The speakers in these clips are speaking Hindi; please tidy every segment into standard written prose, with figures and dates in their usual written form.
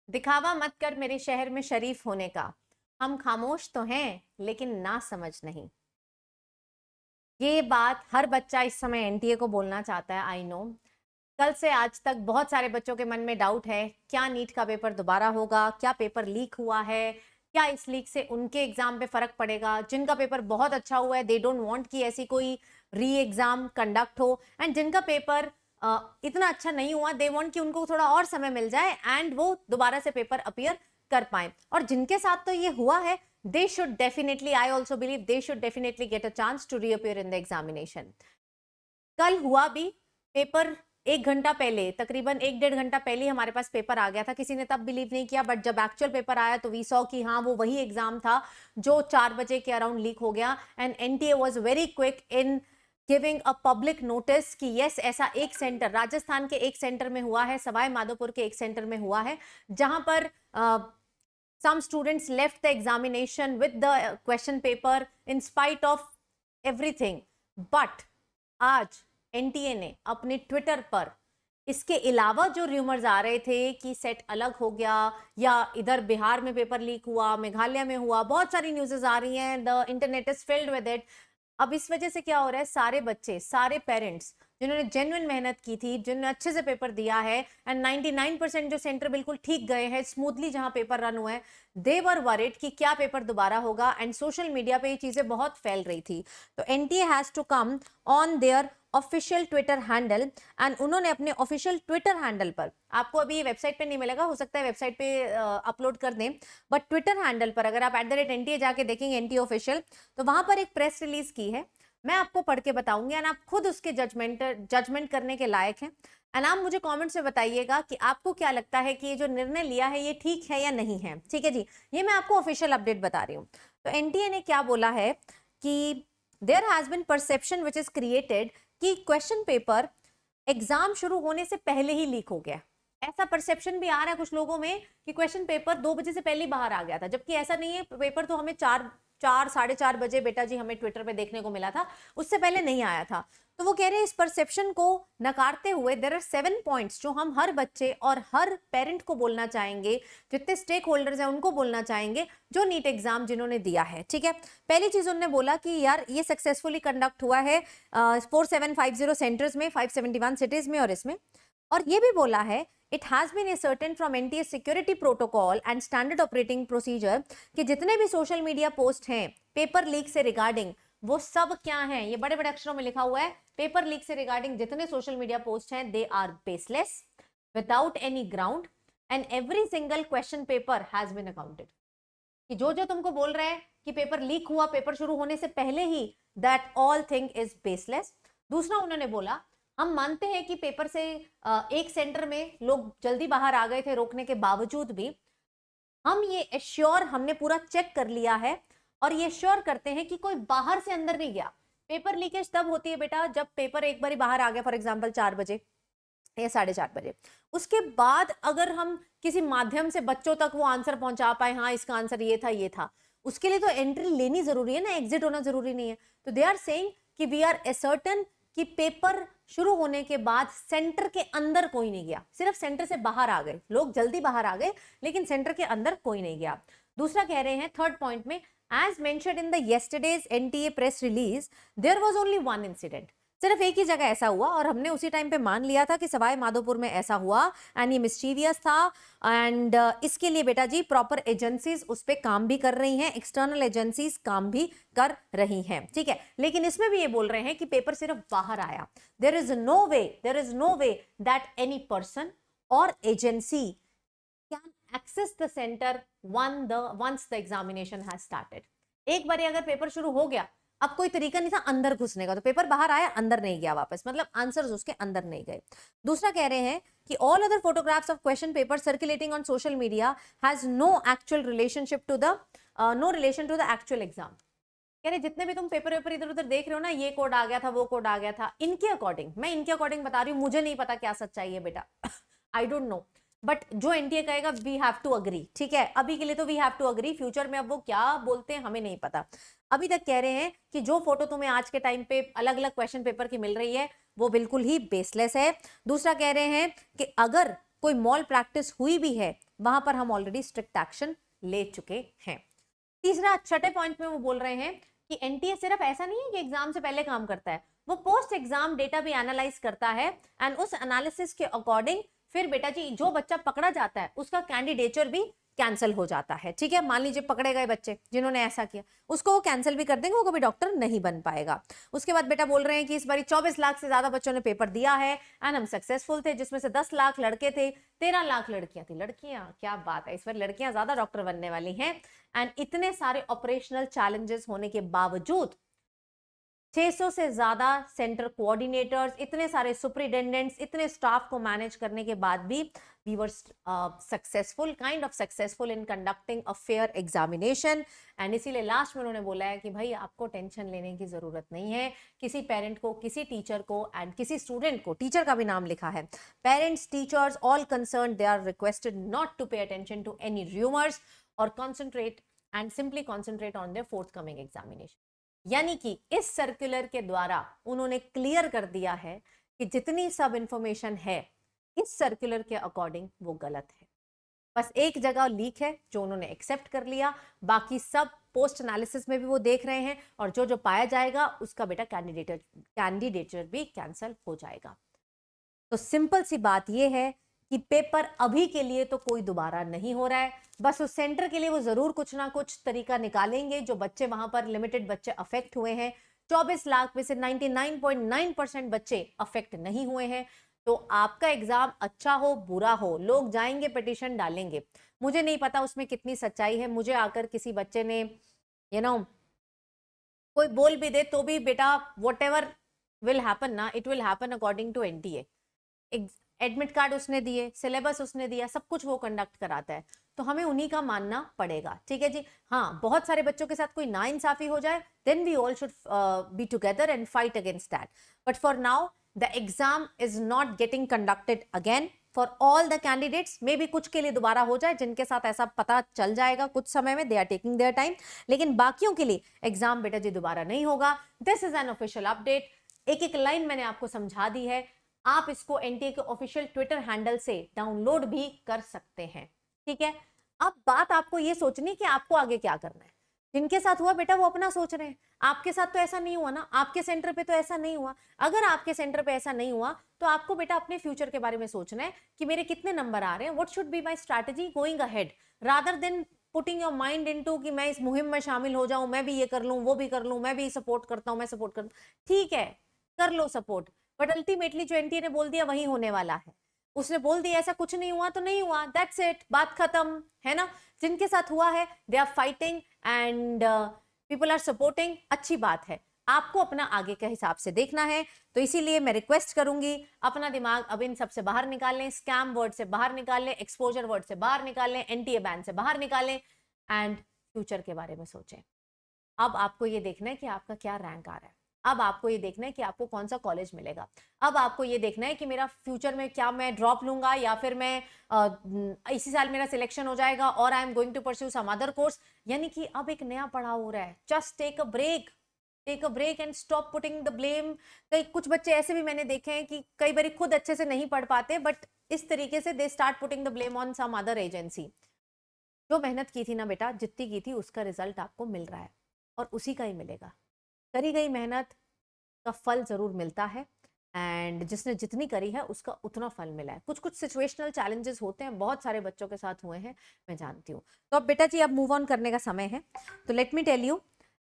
दिखावा मत कर मेरे शहर में शरीफ होने का, हम खामोश तो हैं लेकिन ना समझ नहीं। ये बात हर बच्चा इस समय एनटीए को बोलना चाहता है, आई नो। कल से आज तक बहुत सारे बच्चों के मन में डाउट है, क्या नीट का पेपर दोबारा होगा, क्या पेपर लीक हुआ है, क्या इस लीक से उनके एग्जाम पे फर्क पड़ेगा। जिनका पेपर बहुत अच्छा हुआ है, दे डोंट वांट कि ऐसी कोई री एग्जाम कंडक्ट हो, एंड जिनका पेपर इतना अच्छा नहीं हुआ, दे वांट कि उनको थोड़ा और समय मिल जाए एंड वो दोबारा से पेपर अपीयर कर पाए। और जिनके साथ तो ये हुआ है, they should definitely, I also believe they should definitely get a chance to reappear in the examination. कल हुआ भी पेपर, 1 घंटा पहले, तकरीबन 1-1.5 घंटा पहले हमारे पास पेपर आ गया था। किसी ने तब बिलीव नहीं किया, बट जब एक्चुअल पेपर आया तो वी सॉ कि हाँ वो वही एग्जाम था जो 4 बजे के अराउंड लीक हो गया। And NTA was very quick in giving a public notice कि यस, ऐसा एक सेंटर राजस्थान के एक सेंटर में हुआ है, सवाई माधोपुर के एक सेंटर में हुआ है, जहां पर some students left the examination with the question paper in spite of everything. But आज एनटीए ने अपने ट्विटर पर इसके अलावा जो रूमर्स आ रहे थे कि सेट अलग हो गया या इधर बिहार में पेपर लीक हुआ, मेघालय में हुआ, बहुत सारी न्यूज़ेस आ रही हैं, the internet is filled with it. अब इस वजह से क्या हो रहा है, सारे बच्चे, सारे पेरेंट्स जिन्होंने जेन्युइन मेहनत की थी, जिन्होंने अच्छे से पेपर दिया है, एंड 99% जो सेंटर बिल्कुल ठीक गए हैं, स्मूथली जहां पेपर रन हुआ है, दे वर वरिड कि क्या पेपर दोबारा होगा। एंड सोशल मीडिया पे ये चीजें बहुत फैल रही थी। तो NTA has to come on their official twitter handle, and उन्होंने अपने ऑफिशियल ट्विटर हैंडल पर, आपको अभी वेबसाइट पे नहीं मिलेगा, हो सकता है वेबसाइट पे अपलोड कर दें, बट ट्विटर हैंडल पर अगर आप @NTA जाके देखेंगे एनटीए ऑफिशियल, तो वहां पर एक प्रेस रिलीज की है। मैं आपको पढ़ के बताऊंगी एंड आप खुद उसके जजमेंट करने के लायक हैं। एंड आप मुझे कमेंट्स में बताइएगा कि आपको क्या लगता है कि ये जो निर्णय लिया है ये ठीक है या नहीं है। ठीक है जी, ये मैं आपको ऑफिशियल अपडेट बता रही हूँ। तो एनटीए ने क्या बोला है कि there has been perception which is created कि क्वेश्चन पेपर एग्जाम शुरू होने से पहले ही लीक हो गया। ऐसा परसेप्शन भी आ रहा है कुछ लोगों में कि क्वेश्चन पेपर 2 बजे से पहले ही बाहर आ गया था, जबकि ऐसा नहीं है। पेपर तो हमें 4 साढ़े 4 बजे बेटा जी हमें ट्विटर पे देखने को मिला था, उससे पहले नहीं आया था। तो वो कह रहे हैं इस परसेप्शन को नकारते हुए देयर आर 7 पॉइंट्स जो हम हर बच्चे और हर पेरेंट को बोलना चाहेंगे, जितने स्टेक होल्डर्स हैं उनको बोलना चाहेंगे जो नीट एग्जाम जिन्होंने दिया है। ठीक है, पहली चीज उन्होंने बोला कि यार ये सक्सेसफुली कंडक्ट हुआ है 4750 सेंटर्स में, 571 सिटीज में और इसमें। और ये भी बोला है it has been ascertain from NTA security protocol and standard operating procedure कि जितने भी सोशल मीडिया पोस्ट हैं पेपर लीक से रिगार्डिंग, वो सब क्या हैं, ये बड़े बड़े अक्षरों में लिखा हुआ है, पेपर लीक से रिगार्डिंग जितने सोशल मीडिया पोस्ट हैं they are baseless without any ground and every single question paper has been accounted. कि जो जो तुमको बोल रहे हैं कि पेपर लीक हुआ पेपर शुरू होने से पहले ही, that all thing is baseless. दूसरा उन्होंने बोला हम मानते हैं कि पेपर से एक सेंटर में लोग जल्दी बाहर आ गए थे रोकने के बावजूद भी, हम ये एश्योर, हमने पूरा चेक कर लिया है और ये एश्योर करते हैं कि कोई बाहर से अंदर नहीं गया। पेपर लीकेज तब होती है बेटा जब पेपर एक बार बाहर आ गया, फॉर एग्जाम्पल 4 बजे या 4:30 बजे, उसके बाद अगर हम किसी माध्यम से बच्चों तक वो आंसर पहुंचा पाए, हाँ इसका आंसर ये था ये था, उसके लिए तो एंट्री लेनी जरूरी है ना, एग्जिट होना जरूरी नहीं है। तो दे आर सेइंग कि वी आर असर्टन कि पेपर शुरू होने के बाद सेंटर के अंदर कोई नहीं गया, सिर्फ सेंटर से बाहर आ गए लोग, जल्दी बाहर आ गए, लेकिन सेंटर के अंदर कोई नहीं गया। दूसरा कह रहे हैं थर्ड पॉइंट में, as mentioned in the yesterday's NTA press release there was only one incident, सिर्फ एक ही जगह ऐसा हुआ और हमने उसी टाइम पे मान लिया था कि सवाई माधोपुर में ऐसा हुआ एंड ये मिस्चीवियस था। एंड इसके लिए बेटा जी प्रॉपर एजेंसीज उस पर काम भी कर रही हैं, एक्सटर्नल एजेंसीज काम भी कर रही हैं। ठीक है, लेकिन इसमें भी ये बोल रहे हैं कि पेपर सिर्फ बाहर आया, there is no way that any person और agency can access the centre once the examination has started. एक बार अगर पेपर शुरू हो गया, अब कोई तरीका नहीं था अंदर घुसने का, तो पेपर बाहर आया अंदर नहीं गया वापस, मतलब आंसर्स उसके अंदर नहीं गए। दूसरा कह रहे हैं कि all other photographs of question paper circulating on social media has no actual relationship to the no relation to the actual exam. कह रहे जितने भी तुम पेपर इधर उधर देख रहे हो ना, ये कोड आ गया था वो कोड आ गया था, इनके अकॉर्डिंग, मैं इनके अकॉर्डिंग बता रही हूँ, मुझे नहीं पता क्या सच्चाई है बेटा आई डोंट नो, बट जो एनटीए कहेगा वी हैव टू अग्री। ठीक है, अभी के लिए तो we have to agree, future में अब वो क्या बोलते हैं हमें नहीं पता। अभी तक कह रहे हैं कि जो फोटो तुम्हें आज के टाइम पे अलग अलग क्वेश्चन पेपर की मिल रही है वो बिल्कुल ही बेसलेस है। दूसरा कह रहे हैं कि अगर कोई मॉल प्रैक्टिस हुई भी है वहां पर हम ऑलरेडी स्ट्रिक्ट एक्शन ले चुके हैं। तीसरा छठे पॉइंट में वो बोल रहे हैं कि एनटीए सिर्फ ऐसा नहीं है कि एग्जाम से पहले काम करता है, वो पोस्ट एग्जाम डेटा भी एनालाइज करता है एंड उस एनालिसिस के अकॉर्डिंग फिर बेटा जी जो बच्चा पकड़ा जाता है उसका कैंडिडेचर भी कैंसिल हो जाता है। ठीक है, मान लीजिए पकड़े गए बच्चे जिन्होंने ऐसा किया, उसको वो कैंसिल भी कर देंगे, वो कभी डॉक्टर नहीं बन पाएगा। उसके बाद बेटा बोल रहे हैं कि इस बार 24 लाख से ज्यादा बच्चों ने पेपर दिया है एंड हम सक्सेसफुल थे, जिसमें से 10 लाख लड़के थे, 13 लाख लड़कियां थी। लड़कियां, क्या बात है, इस बार लड़कियां ज्यादा डॉक्टर बनने वाली हैं। एंड इतने सारे ऑपरेशनल चैलेंजेस होने के बावजूद 600 से ज्यादा सेंटर कोऑर्डिनेटर्स, इतने सारे सुपरिटेंडेंट्स, इतने स्टाफ को मैनेज करने के बाद भी we were kind of successful in conducting a fair examination। and इसीलिए लास्ट में उन्होंने बोला है कि भाई आपको टेंशन लेने की जरूरत नहीं है, किसी पेरेंट को, किसी टीचर को एंड किसी स्टूडेंट को, टीचर का भी नाम लिखा है, parents, teachers, all concern, they are requested not to pay attention to any rumours और concentrate and simply concentrate on their forthcoming examination. यानी कि इस सर्कुलर के द्वारा उन्होंने क्लियर कर दिया है कि जितनी सब इंफॉर्मेशन है इस सर्कुलर के अकॉर्डिंग वो गलत है। बस एक जगह लीक है जो उन्होंने एक्सेप्ट कर लिया, बाकी सब पोस्ट एनालिसिस में भी वो देख रहे हैं और जो जो पाया जाएगा उसका बेटा कैंडिडेचर भी कैंसिल हो जाएगा। तो सिंपल सी बात ये है कि पेपर अभी के लिए तो कोई दोबारा नहीं हो रहा है, बस उस सेंटर के लिए वो जरूर कुछ ना कुछ तरीका निकालेंगे। जो बच्चे वहां पर लिमिटेड बच्चे अफेक्ट हुए हैं, 24 लाख में से 99.9% बच्चे अफेक्ट नहीं हुए हैं। तो आपका एग्जाम अच्छा हो बुरा हो, लोग जाएंगे पिटीशन डालेंगे। मुझे नहीं पता उसमें कितनी सच्चाई है, मुझे आकर किसी बच्चे ने कोई बोल भी दे तो भी बेटा वॉट एवर विल हैपन ना, it will happen according to NTA. Admit card उसने दिए, सिलेबस उसने दिया, सब कुछ वो कंडक्ट कराता है, तो हमें उन्हीं का मानना पड़ेगा। ठीक है जी। हाँ, बहुत सारे बच्चों के साथ कोई नाइंसाफी हो जाए, then we all should be together and fight against that. But for now the exam is not getting conducted again for all the candidates। मे भी कुछ के लिए दोबारा हो जाए, जिनके साथ ऐसा पता चल जाएगा कुछ समय में, they are taking their time, लेकिन बाकियों के लिए एग्जाम बेटा जी दोबारा नहीं होगा। This is an official update. एक एक लाइन मैंने आपको समझा दी है, आप इसको एनटीए के ऑफिशियल ट्विटर हैंडल से डाउनलोड भी कर सकते हैं। ठीक है, अब बात आपको ये सोचनी कि आपको आगे क्या करना है। जिनके साथ हुआ बेटा वो अपना सोच रहे हैं, आपके साथ तो ऐसा नहीं हुआ ना, आपके सेंटर पे तो ऐसा नहीं हुआ। अगर आपके सेंटर पे ऐसा नहीं हुआ तो आपको बेटा अपने फ्यूचर के बारे में सोचना है कि मेरे कितने नंबर आ रहे हैं, what should be my strategy going ahead, rather than putting your mind into कि मैं इस मुहिम में शामिल हो जाऊं, मैं भी ये कर लूं, वो भी कर लूं, मैं भी सपोर्ट करता हूं, मैं सपोर्ट कर, ठीक है कर लो सपोर्ट, बट अल्टीमेटली जो एनटीए ने बोल दिया वही होने वाला है। उसने बोल दिया ऐसा कुछ नहीं हुआ तो नहीं हुआ, दैट्स इट, बात खत्म है ना। जिनके साथ हुआ है they are fighting and people are supporting, अच्छी बात है। आपको अपना आगे के हिसाब से देखना है, तो इसीलिए मैं रिक्वेस्ट करूंगी अपना दिमाग अब इन सब से बाहर निकाल लें, स्कैम वर्ड से बाहर निकाल लें, एक्सपोजर वर्ड से बाहर निकाल लें, एनटीए बैन से बाहर निकालें एंड फ्यूचर के बारे में सोचें। अब आपको ये देखना है कि आपका क्या रैंक आ रहा है, अब आपको ये देखना है कि आपको कौन सा कॉलेज मिलेगा, अब आपको ये देखना है कि मेरा फ्यूचर में क्या मैं ड्रॉप लूंगा या फिर मैं इसी साल मेरा सिलेक्शन हो जाएगा और I am going to pursue some other course. यानी कि अब एक नया पड़ाव हो रहा है। Just take a break and stop putting the blame. कई कुछ बच्चे ऐसे भी मैंने देखे हैं कि कई बार खुद अच्छे से नहीं पढ़ पाते, बट इस तरीके से they start putting the blame on some other agency. जो मेहनत की थी ना बेटा, जितनी की थी उसका रिजल्ट आपको मिल रहा है और उसी का ही मिलेगा। करी गई मेहनत का फल जरूर मिलता है एंड जिसने जितनी करी है उसका उतना फल मिला है। कुछ कुछ सिचुएशनल चैलेंजेस होते हैं, बहुत सारे बच्चों के साथ हुए हैं, मैं जानती हूँ। तो अब बेटा जी अब मूव ऑन करने का समय है। तो लेट मी टेल यू,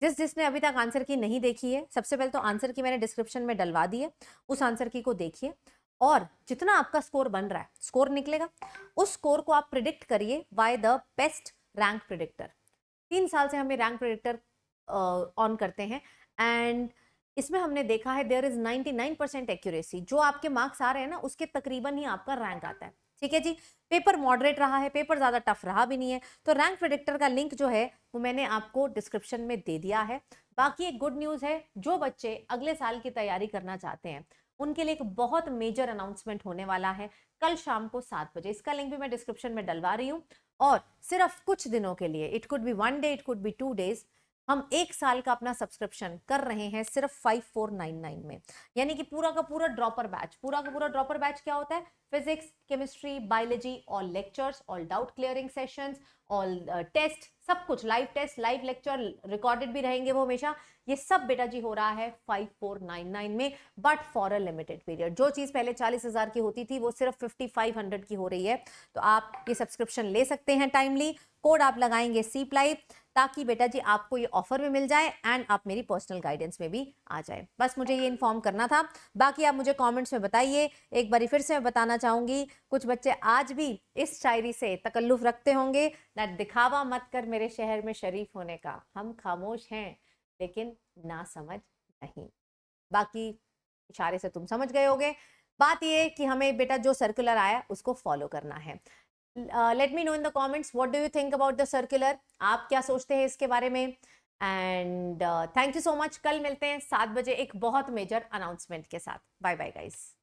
जिसने अभी तक आंसर की नहीं देखी है, सबसे पहले तो आंसर की मैंने डिस्क्रिप्शन में डलवा दी है, उस आंसर की को देखिए और जितना आपका स्कोर बन रहा है, स्कोर निकलेगा, उस स्कोर को आप प्रिडिक्ट करिए by the best rank predictor. 3 साल से हमें रैंक प्रिडिक्टर ऑन करते हैं एंड इसमें हमने देखा है देयर इज 99% एक्यूरेसी। जो आपके मार्क्स आ रहे हैं ना उसके तकरीबन ही आपका रैंक आता है। ठीक है जी। पेपर मॉडरेट रहा है, पेपर ज्यादा टफ रहा भी नहीं है। तो रैंक प्रेडिक्टर का लिंक जो है वो मैंने आपको डिस्क्रिप्शन में दे दिया है। बाकी एक गुड न्यूज है, जो बच्चे अगले साल की तैयारी करना चाहते हैं उनके लिए एक बहुत मेजर अनाउंसमेंट होने वाला है कल शाम को 7 बजे। इसका लिंक भी मैं डिस्क्रिप्शन में डलवा रही हूँ और सिर्फ कुछ दिनों के लिए, it could be 1 day, it could be 2 days, हम 1 साल का अपना सब्सक्रिप्शन कर रहे हैं सिर्फ 5499 में। यानी कि पूरा का पूरा ड्रॉपर बैच, पूरा का पूरा ड्रॉपर बैच क्या होता है, physics, chemistry, biology, all lectures, all doubt clearing sessions, all test, सब कुछ, live test, live lecture, recorded भी रहेंगे वो हमेशा। ये सब बेटा जी हो रहा है 5499 में, but for a limited period. जो चीज पहले 40,000 की होती थी वो सिर्फ 5500 की हो रही है। तो आप ये सब्सक्रिप्शन ले सकते हैं टाइमली। कोड आप लगाएंगे सीपलाइव, ताकि बेटा जी आपको ये ऑफर में मिल जाए एंड आप मेरी पर्सनल गाइडेंस में भी आ जाए। बस मुझे ये इन्फॉर्म करना था। बाकी आप मुझे कमेंट्स में बताइए। एक बार फिर से मैं बताना चाहूंगी, कुछ बच्चे आज भी इस शायरी से तकल्लुफ रखते होंगे, ना दिखावा मत कर मेरे शहर में शरीफ होने का, हम खामोश हैं लेकिन ना समझ नहीं। बाकी इशारे से तुम समझ गए होगे। बात ये कि हमें बेटा जो सर्कुलर आया उसको फॉलो करना है। Let me know in the comments what do you think about the circular, आप क्या सोचते हैं इसके बारे में। And thank you so much. कल मिलते हैं 7 बजे एक बहुत मेजर अनाउंसमेंट के साथ। Bye bye guys.